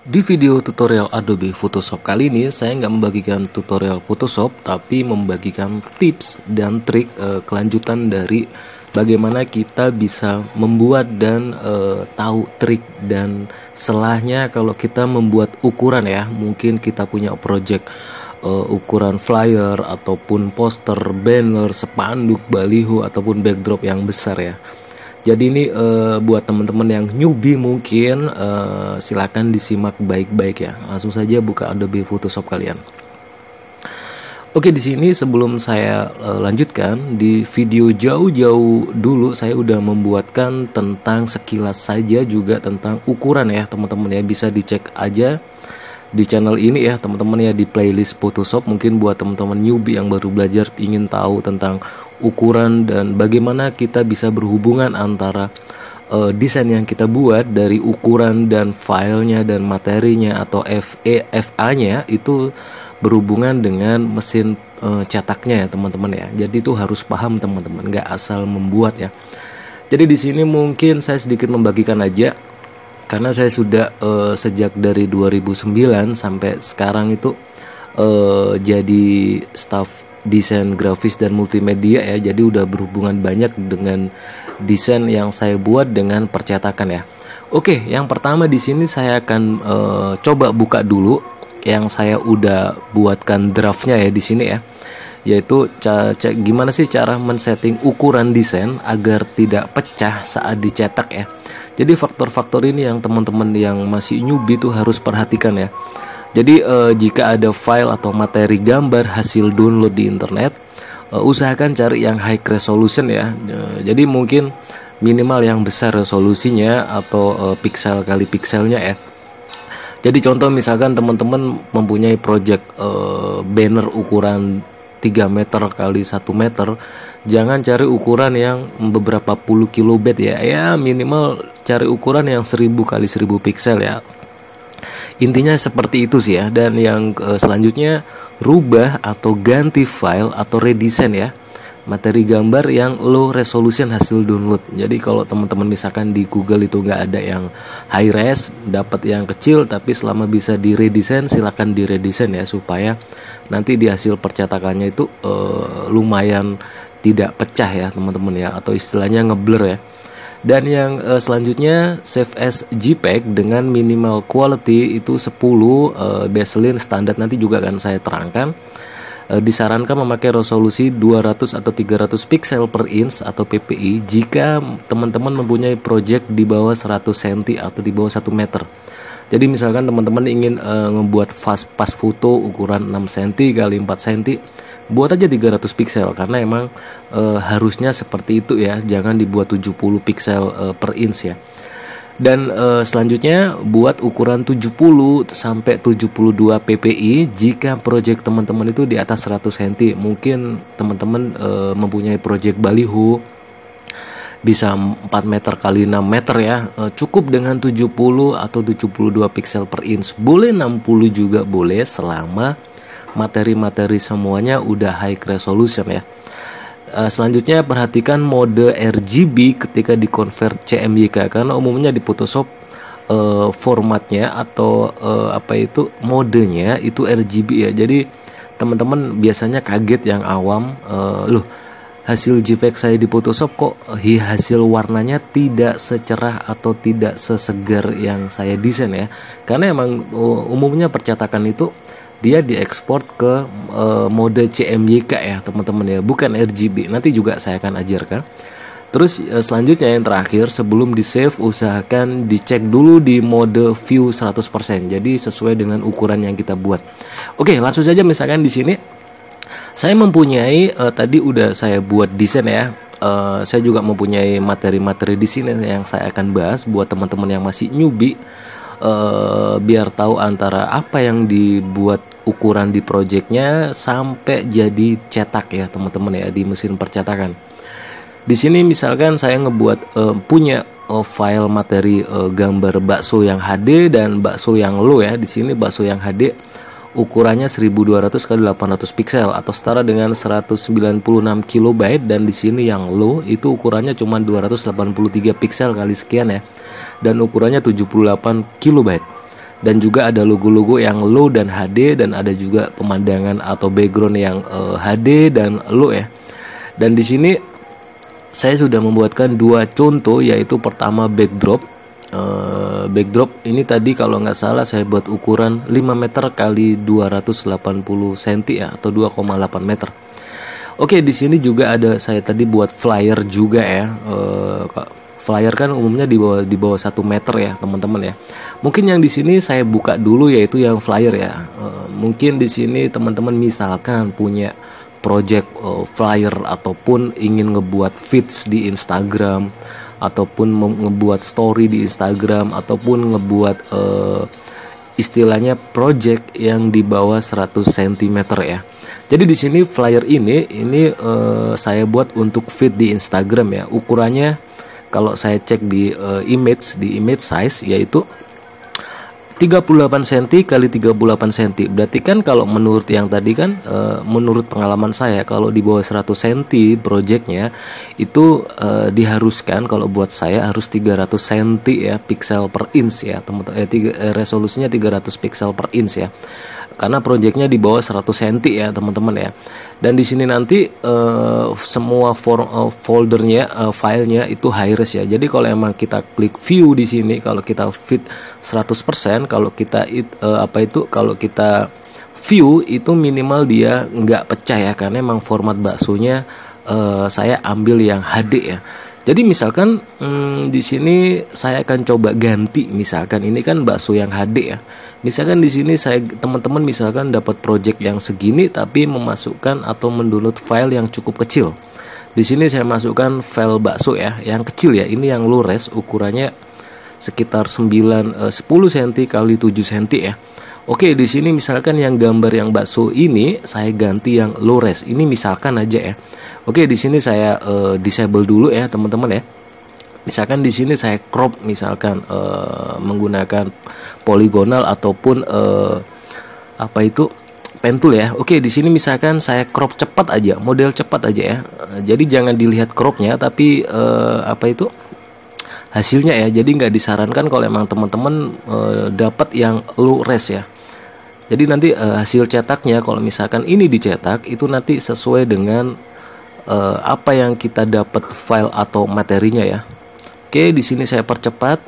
Di video tutorial Adobe Photoshop kali ini, saya nggak membagikan tutorial Photoshop, tapi membagikan tips dan trik kelanjutan dari bagaimana kita bisa membuat dan tahu trik dan celahnya kalau kita membuat ukuran ya. Mungkin kita punya project ukuran flyer ataupun poster, banner, spanduk, baliho ataupun backdrop yang besar ya. Jadi ini buat teman-teman yang newbie mungkin silakan disimak baik-baik ya. Langsung saja buka Adobe Photoshop kalian. Oke, di sini sebelum saya lanjutkan di video jauh-jauh dulu saya udah membuatkan tentang sekilas saja juga tentang ukuran ya teman-teman ya, bisa dicek aja di channel ini ya teman-teman ya, di playlist Photoshop. Mungkin buat teman-teman newbie yang baru belajar ingin tahu tentang ukuran dan bagaimana kita bisa berhubungan antara desain yang kita buat dari ukuran dan filenya dan materinya atau FA-nya itu berhubungan dengan mesin cetaknya ya teman-teman ya. Jadi itu harus paham teman-teman, nggak asal membuat ya. Jadi di sini mungkin saya sedikit membagikan aja, karena saya sudah sejak dari 2009 sampai sekarang itu jadi staff desain grafis dan multimedia ya. Jadi udah berhubungan banyak dengan desain yang saya buat dengan percetakan ya. Oke, yang pertama di sini saya akan coba buka dulu yang saya udah buatkan draftnya ya di sini ya. Yaitu gimana sih cara men-setting ukuran desain agar tidak pecah saat dicetak ya. Jadi faktor-faktor ini yang teman-teman yang masih newbie tuh harus perhatikan ya. Jadi jika ada file atau materi gambar hasil download di internet, usahakan cari yang high resolution ya. Jadi mungkin minimal yang besar resolusinya atau pixel kali pixelnya ya. Jadi contoh misalkan teman-teman mempunyai project banner ukuran 3 meter kali 1 meter, jangan cari ukuran yang beberapa puluh kilobit ya. Ya minimal cari ukuran yang 1000 kali 1000 pixel ya. Intinya seperti itu sih ya. Dan yang selanjutnya, rubah atau ganti file atau redesign ya materi gambar yang low resolution hasil download. Jadi kalau teman-teman misalkan di Google itu nggak ada yang high res, dapat yang kecil, tapi selama bisa di redesign silakan di redesign ya, supaya nanti di hasil percetakannya itu lumayan tidak pecah ya teman-teman ya, atau istilahnya ngeblur ya. Dan yang selanjutnya, save as JPEG dengan minimal quality itu 10, baseline standar nanti juga akan saya terangkan. Disarankan memakai resolusi 200 atau 300 pixel per inch atau PPI jika teman-teman mempunyai project di bawah 100 cm atau di bawah 1 meter. Jadi misalkan teman-teman ingin membuat pas foto ukuran 6 cm kali 4 cm, buat aja 300 pixel karena emang harusnya seperti itu ya, jangan dibuat 70 pixel per inch ya. Dan selanjutnya buat ukuran 70 sampai 72 ppi jika project teman-teman itu di atas 100 cm. Mungkin teman-teman mempunyai project baliho bisa 4 meter kali 6 meter ya. Cukup dengan 70 atau 72 pixel per inch. Boleh 60 juga boleh, selama materi-materi semuanya udah high resolution ya. Selanjutnya perhatikan mode RGB ketika dikonvert CMYK, karena umumnya di Photoshop formatnya atau modenya itu RGB ya. Jadi teman-teman biasanya kaget yang awam, loh hasil JPEG saya di Photoshop kok hasil warnanya tidak secerah atau tidak sesegar yang saya desain ya. Karena emang umumnya percetakan itu dia diekspor ke mode CMYK ya teman-teman ya, bukan RGB. Nanti juga saya akan ajarkan. Terus selanjutnya yang terakhir, sebelum di save usahakan dicek dulu di mode view 100%. Jadi sesuai dengan ukuran yang kita buat. Oke, langsung saja. Misalkan di sini saya mempunyai tadi udah saya buat desain ya. Saya juga mempunyai materi-materi di sini yang saya akan bahas buat teman-teman yang masih newbie. Biar tahu antara apa yang dibuat ukuran di projectnya sampai jadi cetak ya teman-teman ya, di mesin percetakan. Di sini misalkan saya ngebuat punya file materi gambar bakso yang HD dan bakso yang low ya. Di sini bakso yang HD ukurannya 1200 kali 800 pixel atau setara dengan 196 kilobyte, dan di sini yang low itu ukurannya cuma 283 pixel kali sekian ya, dan ukurannya 78 kilobyte. dan juga ada logo-logo yang low dan HD, dan ada juga pemandangan atau background yang HD dan low ya. Dan di sini saya sudah membuatkan dua contoh, yaitu pertama backdrop. Backdrop ini tadi kalau nggak salah saya buat ukuran 5 meter kali 280 cm ya, atau 2,8 meter. Oke, di sini juga ada saya tadi buat flyer juga ya. Flyer kan umumnya di bawah 1 meter ya teman-teman ya. Mungkin yang di sini saya buka dulu yaitu yang flyer ya. Mungkin di sini teman-teman misalkan punya project flyer ataupun ingin ngebuat feeds di Instagram, ataupun ngebuat story di Instagram, ataupun ngebuat istilahnya project yang di bawah 100 cm ya. Jadi di sini flyer ini saya buat untuk feed di Instagram ya. Ukurannya kalau saya cek di image size yaitu 38 cm kali 38 cm. Berarti kan kalau menurut yang tadi kan menurut pengalaman saya, kalau di bawah 100 cm projectnya itu diharuskan, kalau buat saya harus 300 cm ya, pixel per inch ya teman-teman. Resolusinya 300 pixel per inch ya. Karena projectnya di bawah 100 cm ya teman-teman ya. Dan di sini nanti semua foldernya, filenya itu high res ya. Jadi kalau emang kita klik view di sini, kalau kita fit 100%, kalau kita kalau kita view itu minimal dia nggak pecah ya, karena emang format baksonya saya ambil yang HD ya. Jadi misalkan di sini saya akan coba ganti, misalkan ini kan bakso yang HD ya. Misalkan di sini saya teman-teman misalkan dapat project yang segini tapi memasukkan atau mendownload file yang cukup kecil. Di sini saya masukkan file bakso ya, yang kecil ya. Ini yang low res, ukurannya sekitar 10 cm kali 7 cm ya. Oke, di sini misalkan yang gambar yang bakso ini saya ganti yang low res. Ini misalkan aja ya. Oke, di sini saya disable dulu ya, teman-teman ya. Misalkan di sini saya crop, misalkan menggunakan poligonal ataupun pen tool ya. Oke, di sini misalkan saya crop cepat aja, model cepat aja ya. Jadi jangan dilihat cropnya, tapi hasilnya ya. Jadi nggak disarankan kalau emang teman-teman dapat yang low res ya. Jadi nanti hasil cetaknya kalau misalkan ini dicetak itu nanti sesuai dengan apa yang kita dapat file atau materinya ya. Oke, di sini saya percepat.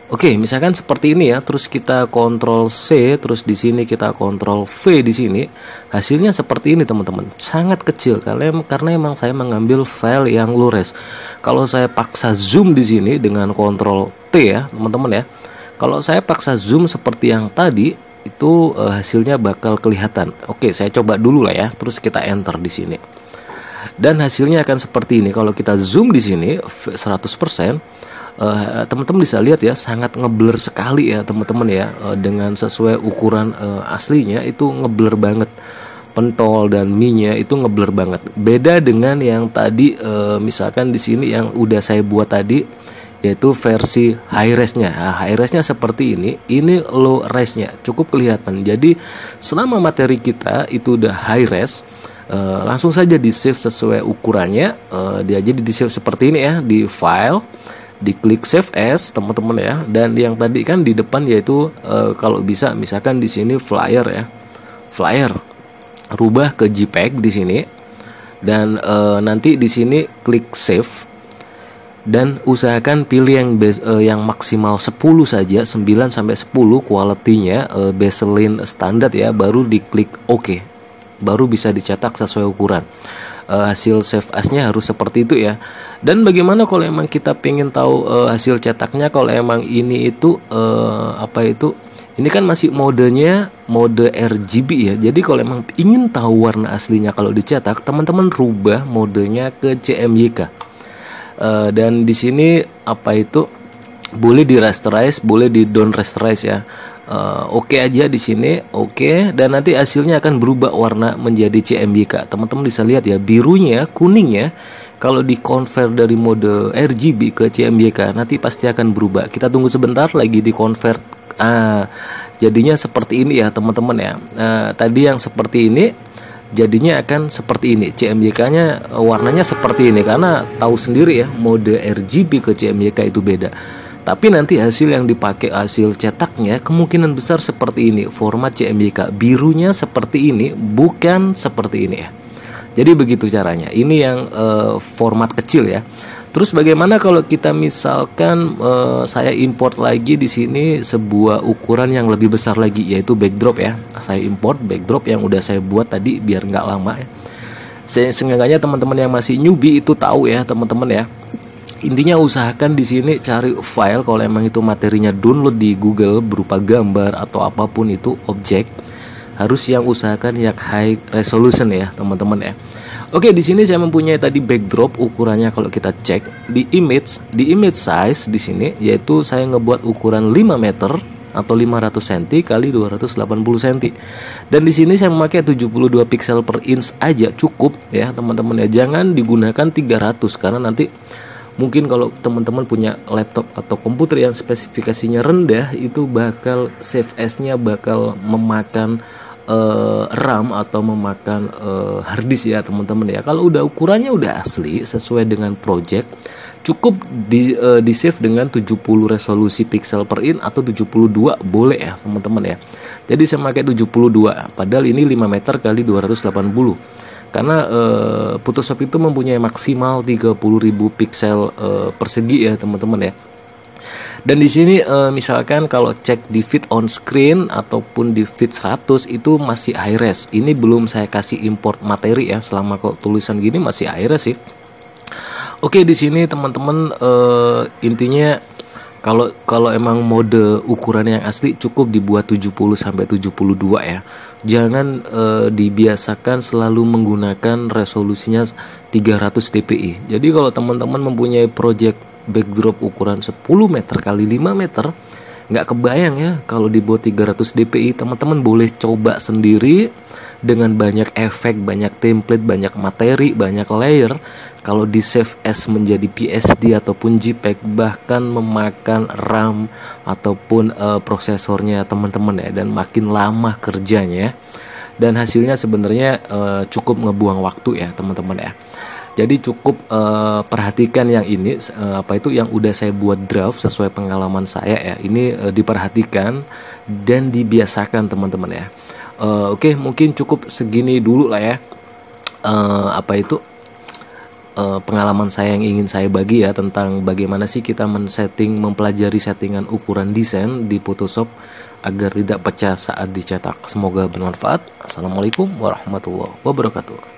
Oke, misalkan seperti ini ya. Terus kita Ctrl C, terus di sini kita Ctrl V di sini. Hasilnya seperti ini teman-teman. Sangat kecil karena emang saya mengambil file yang low res. Kalau saya paksa zoom di sini dengan Ctrl T ya, teman-teman ya. Kalau saya paksa zoom seperti yang tadi, itu hasilnya bakal kelihatan. Oke, saya coba dulu lah ya. Terus kita enter di sini. Dan hasilnya akan seperti ini. Kalau kita zoom di sini 100%, teman-teman bisa lihat ya, sangat ngeblur sekali ya teman-teman ya. Dengan sesuai ukuran aslinya itu ngeblur banget. Pentol dan mie-nya itu ngeblur banget. Beda dengan yang tadi misalkan di sini yang udah saya buat tadi, yaitu versi high res-nya. Nah, high res-nya seperti ini low res-nya cukup kelihatan. Jadi selama materi kita itu udah high res, langsung saja di save sesuai ukurannya. Dia jadi di save seperti ini ya, di file, diklik save as teman-teman ya. Dan yang tadi kan di depan yaitu kalau bisa misalkan di sini flyer ya, flyer rubah ke JPEG di sini, dan nanti di sini klik save. Dan usahakan pilih yang maksimal 10 saja, 9 sampai 10 quality-nya, bezelin standar ya, baru diklik OK. Baru bisa dicetak sesuai ukuran. Hasil save as-nya harus seperti itu ya. Dan bagaimana kalau emang kita pengen tahu hasil cetaknya, kalau emang ini itu ini kan masih modenya mode RGB ya. Jadi kalau emang ingin tahu warna aslinya kalau dicetak, teman-teman rubah modenya ke CMYK. Dan di sini boleh di rasterize, boleh di down rasterize ya. Oke aja di sini, oke. Dan nanti hasilnya akan berubah warna menjadi CMYK. Teman-teman bisa lihat ya, birunya, kuningnya. Kalau di convert dari mode RGB ke CMYK nanti pasti akan berubah. Kita tunggu sebentar lagi di convert. Jadinya seperti ini ya teman-teman ya. Tadi yang seperti ini jadinya akan seperti ini. CMYK-nya warnanya seperti ini, karena tahu sendiri ya, mode RGB ke CMYK itu beda. Tapi nanti hasil yang dipakai, hasil cetaknya kemungkinan besar seperti ini, format CMYK. Birunya seperti ini, bukan seperti ini ya. Jadi begitu caranya. Ini yang format kecil ya. Terus bagaimana kalau kita misalkan saya import lagi di sini sebuah ukuran yang lebih besar lagi, yaitu backdrop ya. Saya import backdrop yang udah saya buat tadi biar nggak lama ya. Seenggaknya teman-teman yang masih newbie itu tahu ya teman-teman ya. Intinya usahakan di sini cari file kalau emang itu materinya download di Google berupa gambar atau apapun itu objek, harus yang usahakan yang high resolution ya teman-teman ya. Oke, di sini saya mempunyai tadi backdrop ukurannya kalau kita cek di image size di sini, yaitu saya ngebuat ukuran 5 meter atau 500 cm kali 280 cm. Dan di sini saya memakai 72 pixel per inch aja cukup ya teman-teman ya. Jangan digunakan 300 karena nanti mungkin kalau teman-teman punya laptop atau komputer yang spesifikasinya rendah, itu bakal save as-nya bakal memakan RAM atau memakan hard disk ya teman-teman ya. Kalau udah ukurannya udah asli sesuai dengan project, cukup di save dengan 70 resolusi pixel per inch atau 72 boleh ya teman-teman ya. Jadi saya pakai 72, padahal ini 5 meter kali 280. Karena Photoshop itu mempunyai maksimal 30.000 pixel persegi ya teman-teman ya. Dan di sini misalkan kalau cek di fit on screen ataupun di fit 100 itu masih high res. Ini belum saya kasih import materi ya, selama kok tulisan gini masih high res sih. Oke, di sini teman-teman intinya kalau emang mode ukuran yang asli cukup dibuat 70 sampai 72 ya. Jangan dibiasakan selalu menggunakan resolusinya 300 dpi. Jadi kalau teman-teman mempunyai project backdrop ukuran 10 meter kali 5 meter, nggak kebayang ya kalau dibuat 300 dpi. Teman-teman boleh coba sendiri dengan banyak efek, banyak template, banyak materi, banyak layer. Kalau di save as menjadi PSD ataupun JPEG, bahkan memakan RAM ataupun prosesornya teman-teman ya, dan makin lama kerjanya, dan hasilnya sebenarnya cukup ngebuang waktu ya teman-teman ya. Jadi cukup perhatikan yang ini, yang udah saya buat draft sesuai pengalaman saya ya. Ini diperhatikan dan dibiasakan teman-teman ya. Oke, mungkin cukup segini dulu lah ya. Pengalaman saya yang ingin saya bagi ya tentang bagaimana sih kita mempelajari settingan ukuran desain di Photoshop agar tidak pecah saat dicetak. Semoga bermanfaat. Assalamualaikum warahmatullahi wabarakatuh.